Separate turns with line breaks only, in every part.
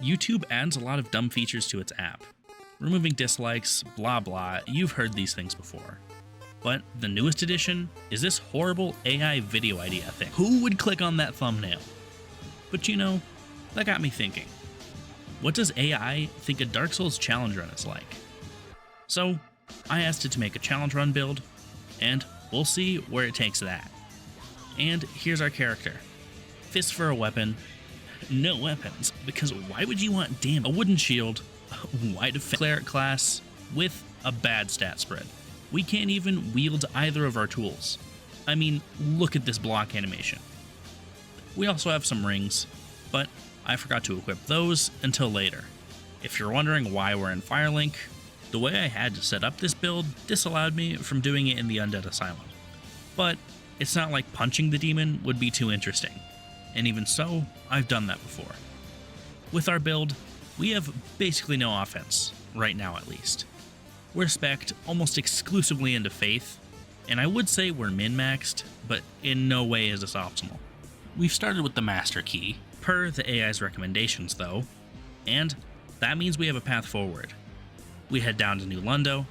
YouTube adds a lot of dumb features to its app. Removing dislikes, blah blah, you've heard these things before. But the newest addition is this horrible AI video idea thing. Who would click on that thumbnail? But you know, that got me thinking. What does AI think a Dark Souls challenge run is like? So, I asked it to make a challenge run build, and we'll see where it takes that. And here's our character. Fist for a weapon. No weapons, because why would you want a wooden shield, wide defense cleric class, with a bad stat spread? We can't even wield either of our tools. I mean, look at this block animation. We also have some rings, but I forgot to equip those until later. If you're wondering why we're in Firelink, the way I had to set up this build disallowed me from doing it in the Undead Asylum. But it's not like punching the demon would be too interesting, and even so, I've done that before. With our build, we have basically no offense, right now at least. We're spec'd almost exclusively into Faith, and I would say we're min-maxed, but in no way is this optimal. We've started with the Master Key, per the AI's recommendations though, and that means we have a path forward. We head down to New Lundo,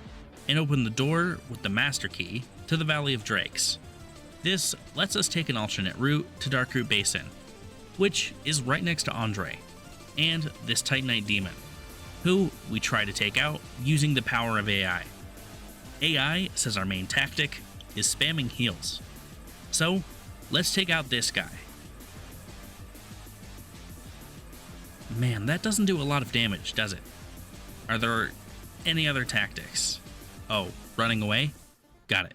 and open the door with the Master Key to the Valley of Drakes. This lets us take an alternate route to Darkroot Basin, which is right next to Andre, and this Titanite demon, who we try to take out using the power of AI. AI says our main tactic is spamming heals. So, let's take out this guy. Man, that doesn't do a lot of damage, does it? Are there any other tactics? Oh, running away? Got it.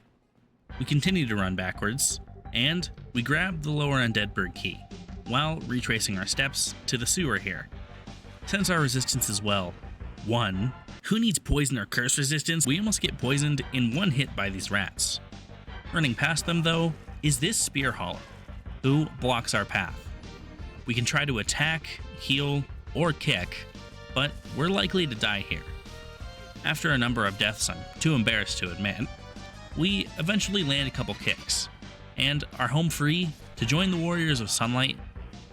We continue to run backwards, and we grab the lower Undeadburg key, while retracing our steps to the sewer here. Since our resistance is, well, 1, who needs poison or curse resistance? We almost get poisoned in one hit by these rats. Running past them, though, is this Spear Hollow, who blocks our path. We can try to attack, heal, or kick, but we're likely to die here. After a number of deaths I'm too embarrassed to admit, we eventually land a couple kicks, and are home free to join the Warriors of Sunlight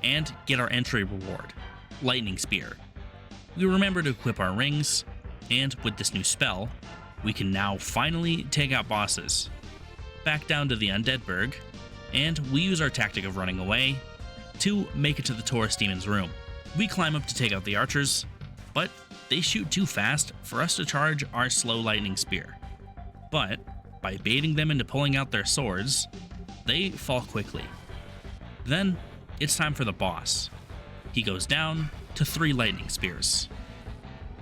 and get our entry reward, Lightning Spear. We remember to equip our rings, and with this new spell, we can now finally take out bosses. Back down to the Undeadburg, and we use our tactic of running away to make it to the Taurus Demon's room. We climb up to take out the archers, but they shoot too fast for us to charge our slow lightning spear. But by baiting them into pulling out their swords, they fall quickly. Then it's time for the boss. He goes down to 3 lightning spears.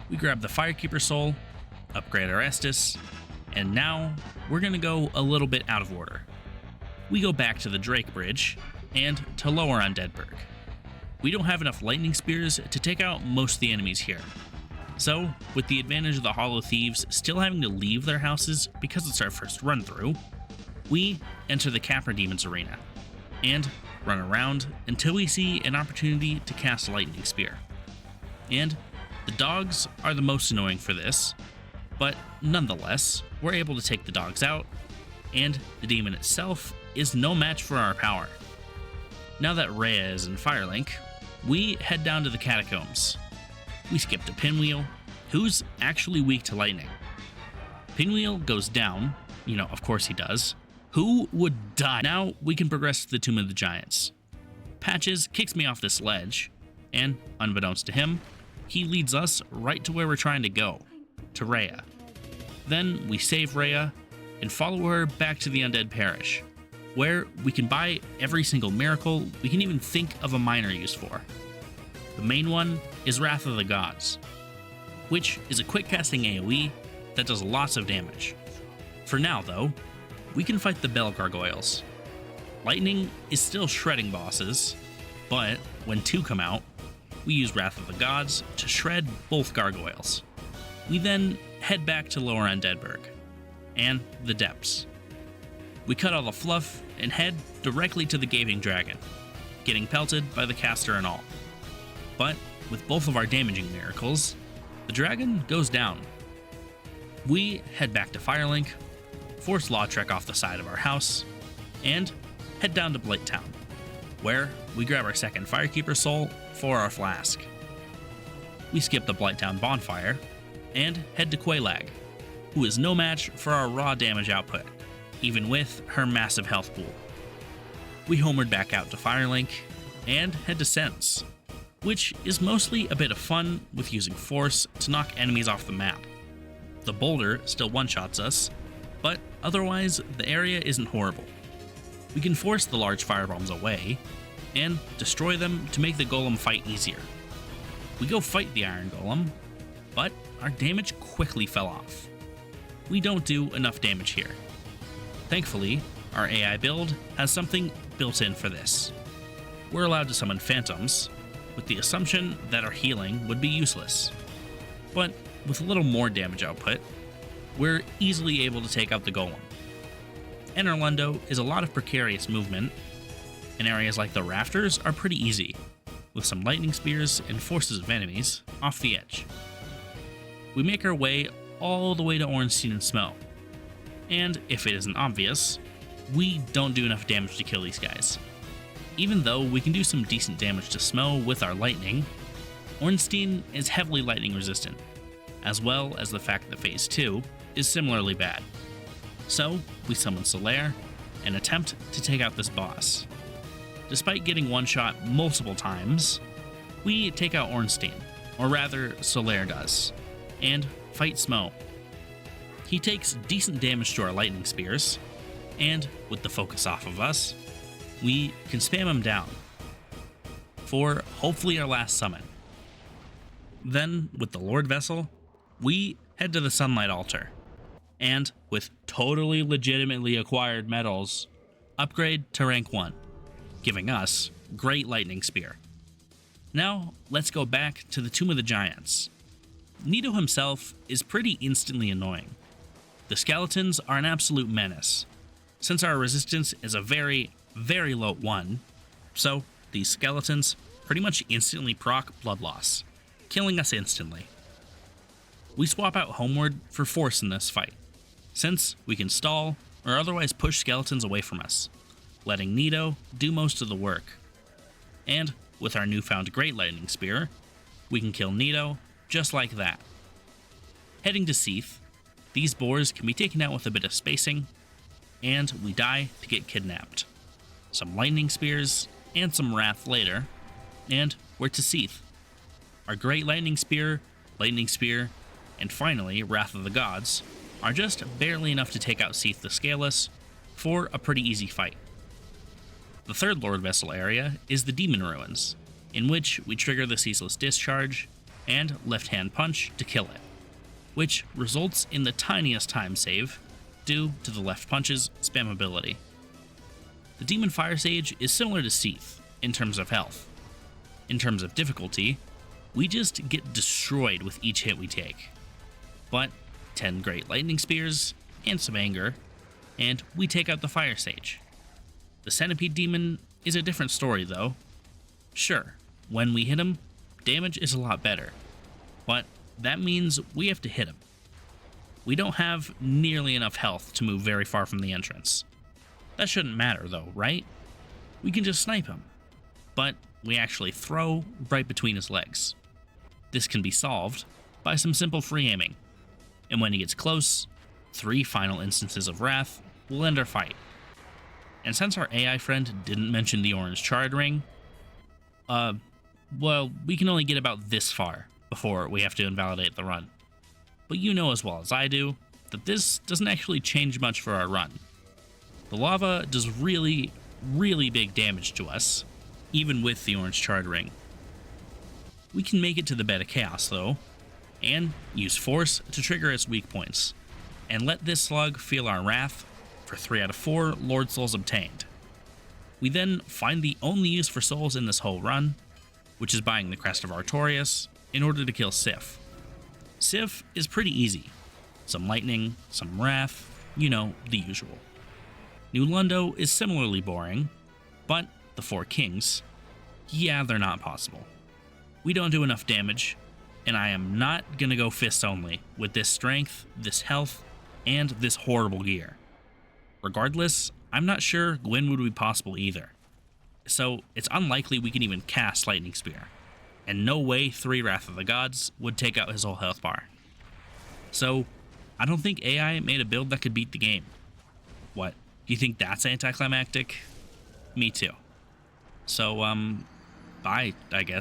We grab the Firekeeper Soul, upgrade our Estus, and now we're gonna go a little bit out of order. We go back to the Drake Bridge and to lower Undeadburg. We don't have enough lightning spears to take out most of the enemies here. So, with the advantage of the Hollow Thieves still having to leave their houses because it's our first run through, we enter the Capra Demon's arena and run around until we see an opportunity to cast a Lightning Spear. And the dogs are the most annoying for this, but nonetheless, we're able to take the dogs out, and the demon itself is no match for our power. Now that Rhea is in Firelink, we head down to the Catacombs. We skip to Pinwheel, who's actually weak to lightning. Pinwheel goes down, of course he does. Who would die? Now we can progress to the Tomb of the Giants. Patches kicks me off this ledge, and unbeknownst to him, he leads us right to where we're trying to go, to Rhea. Then we save Rhea and follow her back to the Undead Parish, where we can buy every single miracle we can even think of a minor use for. The main one is Wrath of the Gods, which is a quick casting AoE that does lots of damage. For now though, we can fight the Bell Gargoyles. Lightning is still shredding bosses, but when 2 come out, we use Wrath of the Gods to shred both gargoyles. We then head back to Lower Undeadburg and the Depths. We cut all the fluff and head directly to the Gaping Dragon, getting pelted by the caster and all. But with both of our damaging miracles, the dragon goes down. We head back to Firelink, force Lautrec off the side of our house, and head down to Blighttown, where we grab our second Firekeeper Soul for our flask. we skip the Blighttown bonfire and head to Quelaag, who is no match for our raw damage output, even with her massive health pool. We homered back out to Firelink and head to Sens, which is mostly a bit of fun with using Force to knock enemies off the map. The boulder still one-shots us, but otherwise the area isn't horrible. We can force the large firebombs away and destroy them to make the golem fight easier. We go fight the iron golem, but our damage quickly fell off. We don't do enough damage here. Thankfully, our AI build has something built in for this. We're allowed to summon phantoms, with the assumption that our healing would be useless. But with a little more damage output, we're easily able to take out the golem. Enter Lundo is a lot of precarious movement, and areas like the rafters are pretty easy, with some lightning spears and forces of enemies off the edge. We make our way all the way to Ornstein and Smough, and if it isn't obvious, we don't do enough damage to kill these guys. Even though we can do some decent damage to Smough with our lightning, Ornstein is heavily lightning resistant, as well as the fact that Phase 2 is similarly bad. So, we summon Solaire and attempt to take out this boss. Despite getting one-shot multiple times, we take out Ornstein, or rather Solaire does, and fight Smough. He takes decent damage to our lightning spears, and with the focus off of us, we can spam him down for hopefully our last summon. Then, with the Lord Vessel, we head to the Sunlight Altar, and with totally legitimately acquired medals, upgrade to rank 1, giving us Great Lightning Spear. Now, let's go back to the Tomb of the Giants. Nito himself is pretty instantly annoying. The skeletons are an absolute menace, since our resistance is a very, very low 1, so these skeletons pretty much instantly proc blood loss, killing us instantly. We swap out Homeward for Force in this fight, since we can stall or otherwise push skeletons away from us, letting Nito do most of the work. And with our newfound Great Lightning Spear, we can kill Nito just like that. Heading to Seath, these boars can be taken out with a bit of spacing, and we die to get kidnapped. Some lightning spears and some wrath later, and we're to Seath. Our Great Lightning Spear, and finally Wrath of the Gods are just barely enough to take out Seath the Scaleless for a pretty easy fight. The third Lord Vessel area is the Demon Ruins, in which we trigger the Ceaseless Discharge and Left Hand Punch to kill it, which results in the tiniest time save due to the left punch's spammability. The Demon Fire Sage is similar to Seath in terms of health. In terms of difficulty, we just get destroyed with each hit we take. But 10 Great Lightning Spears and some anger, and we take out the Fire Sage. The Centipede Demon is a different story though. Sure, when we hit him, damage is a lot better, but that means we have to hit him. We don't have nearly enough health to move very far from the entrance. That shouldn't matter though, right? We can just snipe him, but we actually throw right between his legs. This can be solved by some simple free aiming, and when he gets close, 3 final instances of Wrath will end our fight. And since our AI friend didn't mention the orange charred ring, well, we can only get about this far before we have to invalidate the run. But you know as well as I do that this doesn't actually change much for our run. The lava does really, really big damage to us, even with the orange charred ring. We can make it to the Bed of Chaos though, and use Force to trigger its weak points, and let this slug feel our wrath for 3 out of 4 Lord Souls obtained. We then find the only use for souls in this whole run, which is buying the Crest of Artorias in order to kill Sif. Sif is pretty easy. Some lightning, some wrath, you know, the usual. New Lundo is similarly boring, but the 4 kings, yeah, they're not possible. We don't do enough damage, and I am not gonna go fists only with this strength, this health, and this horrible gear. Regardless, I'm not sure Gwyn would be possible either, so it's unlikely we can even cast Lightning Spear, and no way 3 Wrath of the Gods would take out his whole health bar. So, I don't think AI made a build that could beat the game. What? Do you think that's anticlimactic? Me too. So, bye, I guess.